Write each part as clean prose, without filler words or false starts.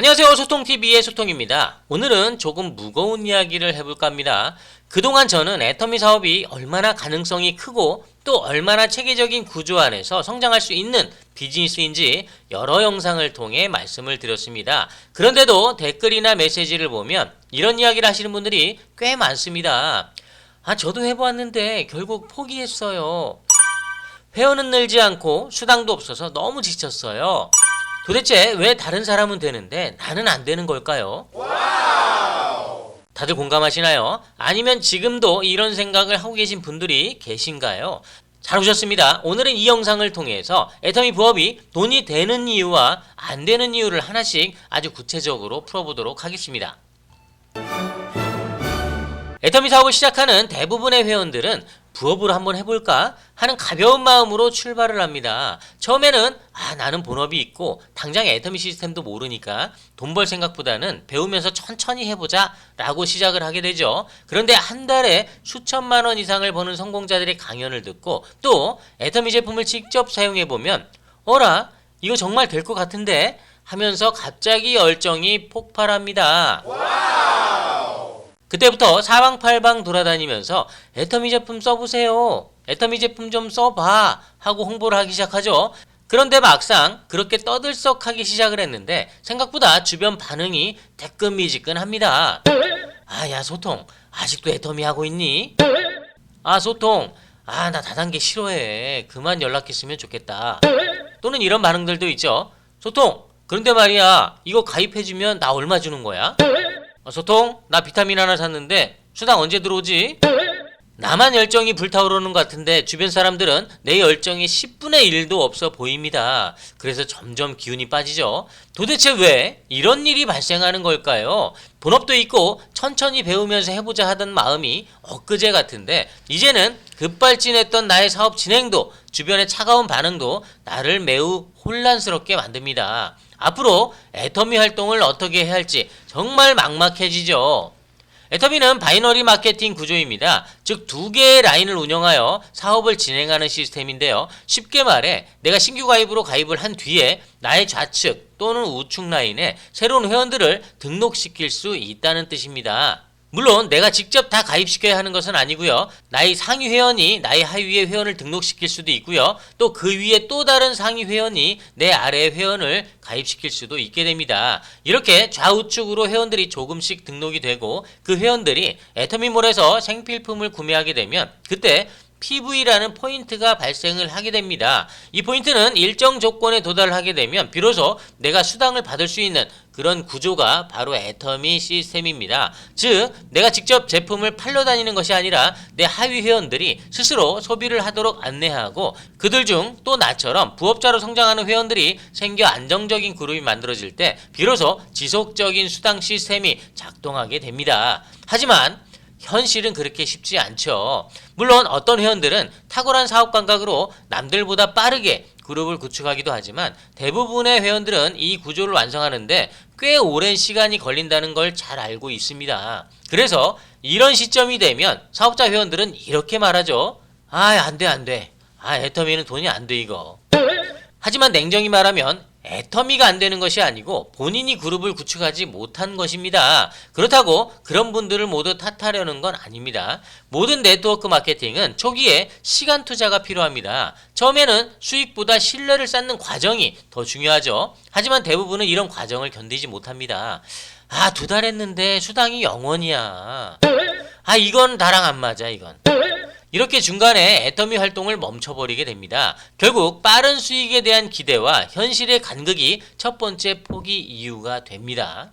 안녕하세요. 소통TV의 소통입니다. 오늘은 조금 무거운 이야기를 해볼까 합니다. 그동안 저는 애터미 사업이 얼마나 가능성이 크고 또 얼마나 체계적인 구조 안에서 성장할 수 있는 비즈니스인지 여러 영상을 통해 말씀을 드렸습니다. 그런데도 댓글이나 메시지를 보면 이런 이야기를 하시는 분들이 꽤 많습니다. 저도 해보았는데 결국 포기했어요. 회원은 늘지 않고 수당도 없어서 너무 지쳤어요. 도대체 왜 다른 사람은 되는데 나는 안 되는 걸까요? 다들 공감하시나요? 아니면 지금도 이런 생각을 하고 계신 분들이 계신가요? 잘 오셨습니다. 오늘은 이 영상을 통해서 애터미 부업이 돈이 되는 이유와 안 되는 이유를 하나씩 아주 구체적으로 풀어보도록 하겠습니다. 애터미 사업을 시작하는 대부분의 회원들은 부업으로 한번 해볼까 하는 가벼운 마음으로 출발을 합니다. 처음에는 나는 본업이 있고 당장 애터미 시스템도 모르니까 돈 벌 생각보다는 배우면서 천천히 해보자 라고 시작을 하게 되죠. 그런데 한 달에 수천만 원 이상을 버는 성공자들의 강연을 듣고 또 애터미 제품을 직접 사용해보면 어라? 이거 정말 될 것 같은데? 하면서 갑자기 열정이 폭발합니다. 그때부터 사방팔방 돌아다니면서 애터미 제품 써보세요. 애터미 제품 좀 써봐 하고 홍보를 하기 시작하죠. 그런데 막상 그렇게 떠들썩하기 시작을 했는데 생각보다 주변 반응이 뜨끈미지근합니다. 야 소통 아직도 애터미 하고 있니? 소통 나 다단계 싫어해. 그만 연락했으면 좋겠다. 또는 이런 반응들도 있죠. 소통 그런데 말이야 이거 가입해주면 나 얼마 주는 거야? 소통 나 비타민 하나 샀는데 수당 언제 들어오지? 나만 열정이 불타오르는 것 같은데 주변 사람들은 내 열정이 10분의 1도 없어 보입니다. 그래서 점점 기운이 빠지죠. 도대체 왜 이런 일이 발생하는 걸까요? 본업도 있고 천천히 배우면서 해보자 하던 마음이 엊그제 같은데 이제는 급발진했던 나의 사업 진행도 주변의 차가운 반응도 나를 매우 혼란스럽게 만듭니다. 앞으로 애터미 활동을 어떻게 해야 할지 정말 막막해지죠. 애터미는 바이너리 마케팅 구조입니다. 즉 두 개의 라인을 운영하여 사업을 진행하는 시스템인데요. 쉽게 말해 내가 신규 가입으로 가입을 한 뒤에 나의 좌측 또는 우측 라인에 새로운 회원들을 등록시킬 수 있다는 뜻입니다. 물론 내가 직접 다 가입시켜야 하는 것은 아니고요. 나의 상위 회원이 나의 하위의 회원을 등록시킬 수도 있고요. 또 그 위에 또 다른 상위 회원이 내 아래의 회원을 가입시킬 수도 있게 됩니다. 이렇게 좌우측으로 회원들이 조금씩 등록이 되고 그 회원들이 애터미몰에서 생필품을 구매하게 되면 그때 PV라는 포인트가 발생을 하게 됩니다. 이 포인트는 일정 조건에 도달하게 되면 비로소 내가 수당을 받을 수 있는 그런 구조가 바로 애터미 시스템입니다. 즉 내가 직접 제품을 팔러 다니는 것이 아니라 내 하위 회원들이 스스로 소비를 하도록 안내하고 그들 중 또 나처럼 부업자로 성장하는 회원들이 생겨 안정적인 그룹이 만들어질 때 비로소 지속적인 수당 시스템이 작동하게 됩니다. 하지만 현실은 그렇게 쉽지 않죠. 물론 어떤 회원들은 탁월한 사업 감각으로 남들보다 빠르게 그룹을 구축하기도 하지만 대부분의 회원들은 이 구조를 완성하는데 꽤 오랜 시간이 걸린다는 걸 잘 알고 있습니다. 그래서 이런 시점이 되면 사업자 회원들은 이렇게 말하죠. 안 돼. 애터미는 돈이 안 돼 이거. 하지만 냉정히 말하면 애터미가 안 되는 것이 아니고 본인이 그룹을 구축하지 못한 것입니다. 그렇다고 그런 분들을 모두 탓하려는 건 아닙니다. 모든 네트워크 마케팅은 초기에 시간 투자가 필요합니다. 처음에는 수익보다 신뢰를 쌓는 과정이 더 중요하죠. 하지만 대부분은 이런 과정을 견디지 못합니다. 2달 했는데 수당이 0원이야. 이건 나랑 안 맞아 이건. 이렇게 중간에 애터미 활동을 멈춰버리게 됩니다. 결국 빠른 수익에 대한 기대와 현실의 간극이 첫 번째 포기 이유가 됩니다.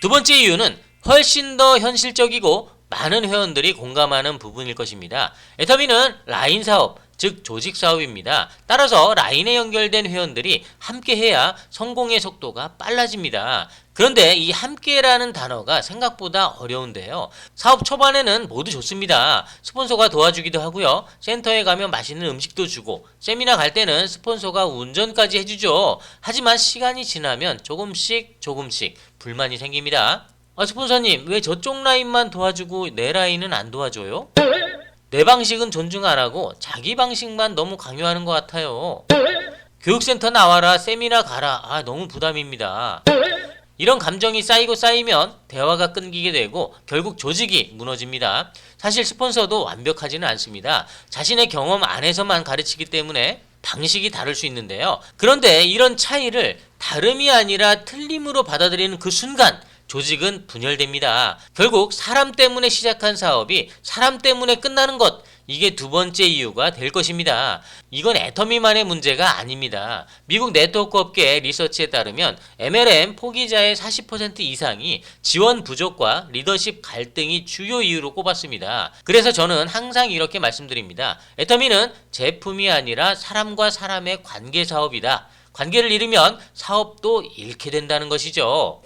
두 번째 이유는 훨씬 더 현실적이고 많은 회원들이 공감하는 부분일 것입니다. 애터미는 라인 사업, 즉 조직 사업입니다. 따라서 라인에 연결된 회원들이 함께해야 성공의 속도가 빨라집니다. 그런데 이 함께라는 단어가 생각보다 어려운데요. 사업 초반에는 모두 좋습니다. 스폰서가 도와주기도 하고요. 센터에 가면 맛있는 음식도 주고 세미나 갈 때는 스폰서가 운전까지 해주죠. 하지만 시간이 지나면 조금씩 불만이 생깁니다. 스폰서님 왜 저쪽 라인만 도와주고 내 라인은 안 도와줘요? 내 방식은 존중 안 하고 자기 방식만 너무 강요하는 것 같아요. 교육센터 나와라, 세미나 가라. 너무 부담입니다. 이런 감정이 쌓이고 쌓이면 대화가 끊기게 되고 결국 조직이 무너집니다. 사실 스폰서도 완벽하지는 않습니다. 자신의 경험 안에서만 가르치기 때문에 방식이 다를 수 있는데요. 그런데 이런 차이를 다름이 아니라 틀림으로 받아들이는 그 순간 조직은 분열됩니다. 결국 사람 때문에 시작한 사업이 사람 때문에 끝나는 것, 이게 두 번째 이유가 될 것입니다. 이건 애터미만의 문제가 아닙니다. 미국 네트워크 업계 리서치에 따르면 MLM 포기자의 40% 이상이 지원 부족과 리더십 갈등이 주요 이유로 꼽았습니다. 그래서 저는 항상 이렇게 말씀드립니다. 애터미는 제품이 아니라 사람과 사람의 관계 사업이다. 관계를 잃으면 사업도 잃게 된다는 것이죠.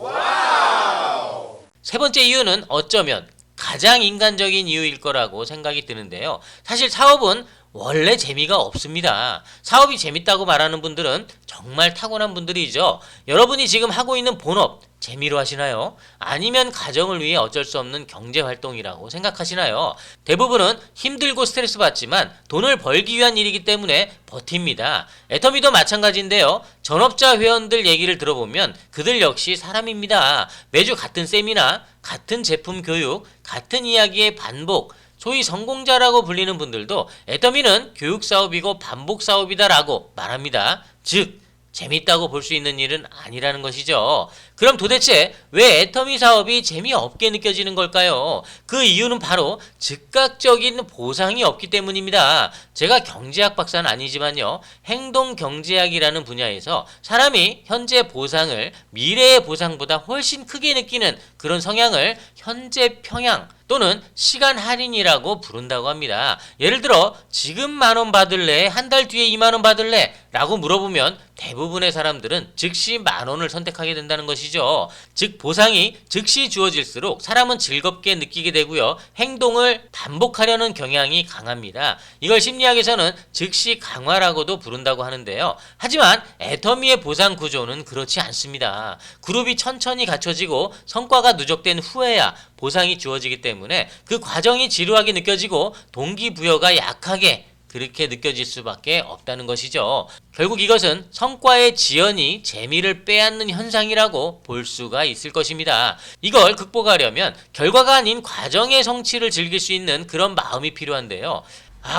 세 번째 이유는 어쩌면 가장 인간적인 이유일 거라고 생각이 드는데요. 사실 사업은 원래 재미가 없습니다. 사업이 재밌다고 말하는 분들은 정말 타고난 분들이죠. 여러분이 지금 하고 있는 본업 재미로 하시나요? 아니면 가정을 위해 어쩔 수 없는 경제활동이라고 생각하시나요? 대부분은 힘들고 스트레스 받지만 돈을 벌기 위한 일이기 때문에 버팁니다. 애터미도 마찬가지인데요. 전업자 회원들 얘기를 들어보면 그들 역시 사람입니다. 매주 같은 세미나, 같은 제품 교육, 같은 이야기의 반복, 소위 성공자라고 불리는 분들도 애터미는 교육사업이고 반복사업이다라고 말합니다. 즉 재밌다고 볼 수 있는 일은 아니라는 것이죠. 그럼 도대체 왜 애터미 사업이 재미없게 느껴지는 걸까요? 그 이유는 바로 즉각적인 보상이 없기 때문입니다. 제가 경제학 박사는 아니지만요. 행동경제학이라는 분야에서 사람이 현재 보상을 미래의 보상보다 훨씬 크게 느끼는 그런 성향을 현재 평양 또는 시간 할인이라고 부른다고 합니다. 예를 들어 지금 10,000원 받을래? 한 달 뒤에 20,000원 받을래? 라고 물어보면 대부분의 사람들은 즉시 10,000원을 선택하게 된다는 것이죠. 즉 보상이 즉시 주어질수록 사람은 즐겁게 느끼게 되고요. 행동을 반복하려는 경향이 강합니다. 이걸 심리학에서는 즉시 강화라고도 부른다고 하는데요. 하지만 애터미의 보상 구조는 그렇지 않습니다. 그룹이 천천히 갖춰지고 성과가 누적된 후에야 보상이 주어지기 때문에 그 과정이 지루하게 느껴지고 동기부여가 약하게 그렇게 느껴질 수밖에 없다는 것이죠. 결국 이것은 성과의 지연이 재미를 빼앗는 현상이라고 볼 수가 있을 것입니다. 이걸 극복하려면 결과가 아닌 과정의 성취를 즐길 수 있는 그런 마음이 필요한데요.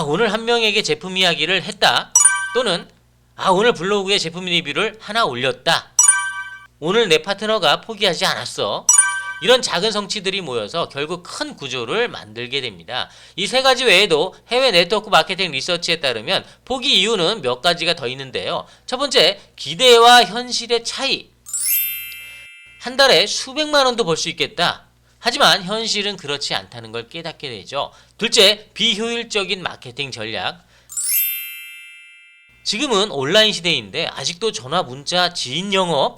오늘 한 명에게 제품 이야기를 했다. 또는 오늘 블로그에 제품 리뷰를 하나 올렸다. 오늘 내 파트너가 포기하지 않았어. 이런 작은 성취들이 모여서 결국 큰 구조를 만들게 됩니다. 이 세 가지 외에도 해외 네트워크 마케팅 리서치에 따르면 포기 이유는 몇 가지가 더 있는데요. 첫 번째, 기대와 현실의 차이. 한 달에 수백만 원도 벌 수 있겠다. 하지만 현실은 그렇지 않다는 걸 깨닫게 되죠. 둘째, 비효율적인 마케팅 전략. 지금은 온라인 시대인데 아직도 전화, 문자, 지인 영업,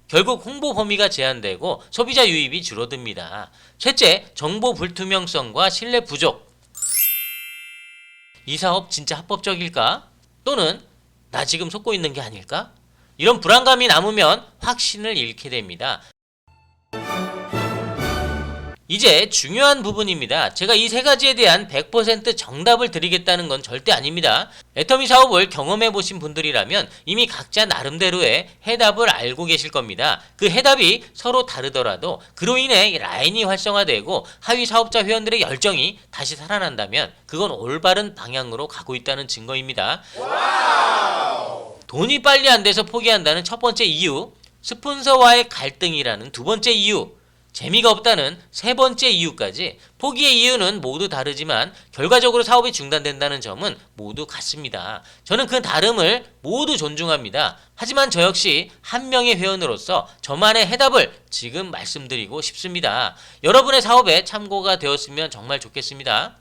결국 홍보 범위가 제한되고 소비자 유입이 줄어듭니다. 셋째, 정보 불투명성과 신뢰 부족. 이 사업 진짜 합법적일까? 또는 나 지금 속고 있는 게 아닐까? 이런 불안감이 남으면 확신을 잃게 됩니다. 이제 중요한 부분입니다. 제가 이 세 가지에 대한 100% 정답을 드리겠다는 건 절대 아닙니다. 애터미 사업을 경험해 보신 분들이라면 이미 각자 나름대로의 해답을 알고 계실 겁니다. 그 해답이 서로 다르더라도 그로 인해 라인이 활성화되고 하위 사업자 회원들의 열정이 다시 살아난다면 그건 올바른 방향으로 가고 있다는 증거입니다. 돈이 빨리 안 돼서 포기한다는 첫 번째 이유, 스폰서와의 갈등이라는 두 번째 이유, 재미가 없다는 세 번째 이유까지 포기의 이유는 모두 다르지만 결과적으로 사업이 중단된다는 점은 모두 같습니다. 저는 그 다름을 모두 존중합니다. 하지만 저 역시 한 명의 회원으로서 저만의 해답을 지금 말씀드리고 싶습니다. 여러분의 사업에 참고가 되었으면 정말 좋겠습니다.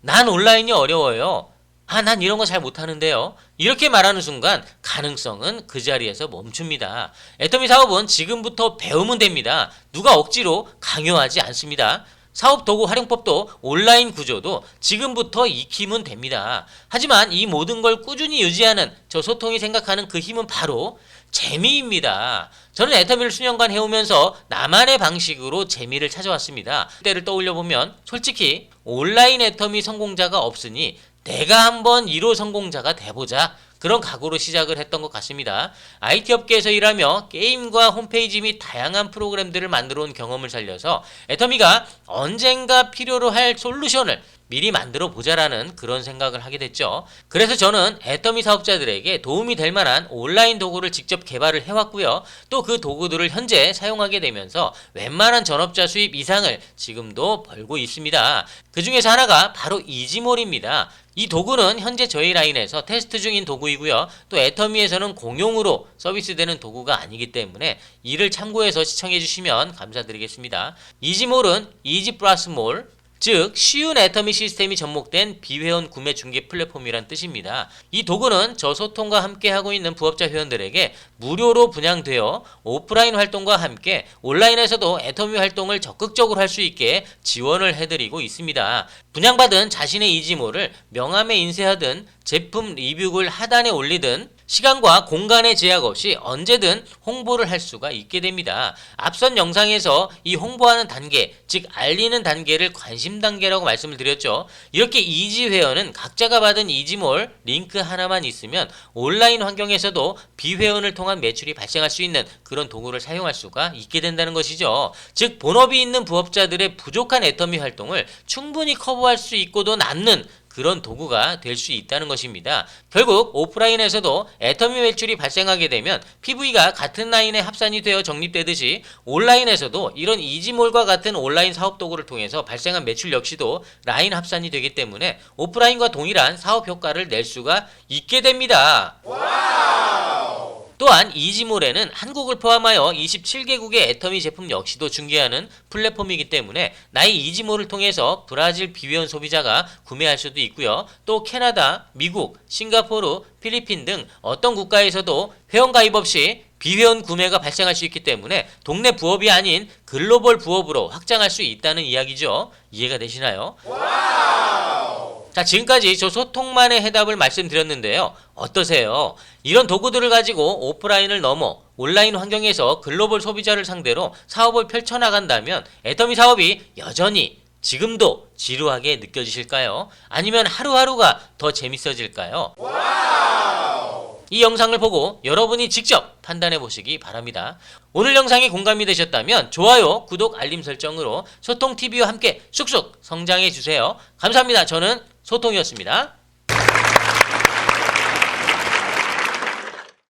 난 온라인이 어려워요. 난 이런 거 잘 못하는데요. 이렇게 말하는 순간 가능성은 그 자리에서 멈춥니다. 애터미 사업은 지금부터 배우면 됩니다. 누가 억지로 강요하지 않습니다. 사업 도구 활용법도 온라인 구조도 지금부터 익히면 됩니다. 하지만 이 모든 걸 꾸준히 유지하는 저 소통이 생각하는 그 힘은 바로 재미입니다. 저는 애터미를 수년간 해오면서 나만의 방식으로 재미를 찾아왔습니다. 그때를 떠올려보면 솔직히 온라인 애터미 성공자가 없으니 내가 한번 1호 성공자가 돼보자. 그런 각오로 시작을 했던 것 같습니다. IT 업계에서 일하며 게임과 홈페이지 및 다양한 프로그램들을 만들어 온 경험을 살려서 애터미가 언젠가 필요로 할 솔루션을 미리 만들어 보자라는 그런 생각을 하게 됐죠. 그래서 저는 애터미 사업자들에게 도움이 될 만한 온라인 도구를 직접 개발을 해왔고요. 또 그 도구들을 현재 사용하게 되면서 웬만한 전업자 수입 이상을 지금도 벌고 있습니다. 그 중에서 하나가 바로 이지몰입니다. 이 도구는 현재 저희 라인에서 테스트 중인 도구이고요. 또 애터미에서는 공용으로 서비스되는 도구가 아니기 때문에 이를 참고해서 시청해 주시면 감사드리겠습니다. 이지몰은 이지 플러스 몰, 즉 쉬운 애터미 시스템이 접목된 비회원 구매 중개 플랫폼이란 뜻입니다. 이 도구는 저 소통과 함께 하고 있는 부업자 회원들에게 무료로 분양되어 오프라인 활동과 함께 온라인에서도 애터미 활동을 적극적으로 할 수 있게 지원을 해드리고 있습니다. 분양받은 자신의 이지몰을 명함에 인쇄하든 제품 리뷰글 하단에 올리든 시간과 공간의 제약 없이 언제든 홍보를 할 수가 있게 됩니다. 앞선 영상에서 이 홍보하는 단계, 즉 알리는 단계를 관심 단계라고 말씀을 드렸죠. 이렇게 이지 회원은 각자가 받은 이지몰 링크 하나만 있으면 온라인 환경에서도 비회원을 통한 매출이 발생할 수 있는 그런 도구를 사용할 수가 있게 된다는 것이죠. 즉 본업이 있는 부업자들의 부족한 애터미 활동을 충분히 커버할 수 있고도 남는 그런 도구가 될 수 있다는 것입니다. 결국 오프라인에서도 애터미 매출이 발생하게 되면 PV가 같은 라인에 합산이 되어 적립되듯이 온라인에서도 이런 이지몰과 같은 온라인 사업 도구를 통해서 발생한 매출 역시도 라인 합산이 되기 때문에 오프라인과 동일한 사업 효과를 낼 수가 있게 됩니다. 또한 이지몰에는 한국을 포함하여 27개국의 애터미 제품 역시도 중개하는 플랫폼이기 때문에 나의 이지몰을 통해서 브라질 비회원 소비자가 구매할 수도 있고요. 또 캐나다, 미국, 싱가포르, 필리핀 등 어떤 국가에서도 회원 가입 없이 비회원 구매가 발생할 수 있기 때문에 동네 부업이 아닌 글로벌 부업으로 확장할 수 있다는 이야기죠. 이해가 되시나요? 자, 지금까지 저 소통만의 해답을 말씀드렸는데요. 어떠세요? 이런 도구들을 가지고 오프라인을 넘어 온라인 환경에서 글로벌 소비자를 상대로 사업을 펼쳐나간다면 애터미 사업이 여전히 지금도 지루하게 느껴지실까요? 아니면 하루하루가 더 재밌어질까요? 이 영상을 보고 여러분이 직접 판단해 보시기 바랍니다. 오늘 영상이 공감이 되셨다면 좋아요, 구독, 알림 설정으로 소통TV와 함께 쑥쑥 성장해 주세요. 감사합니다. 저는 소통이었습니다.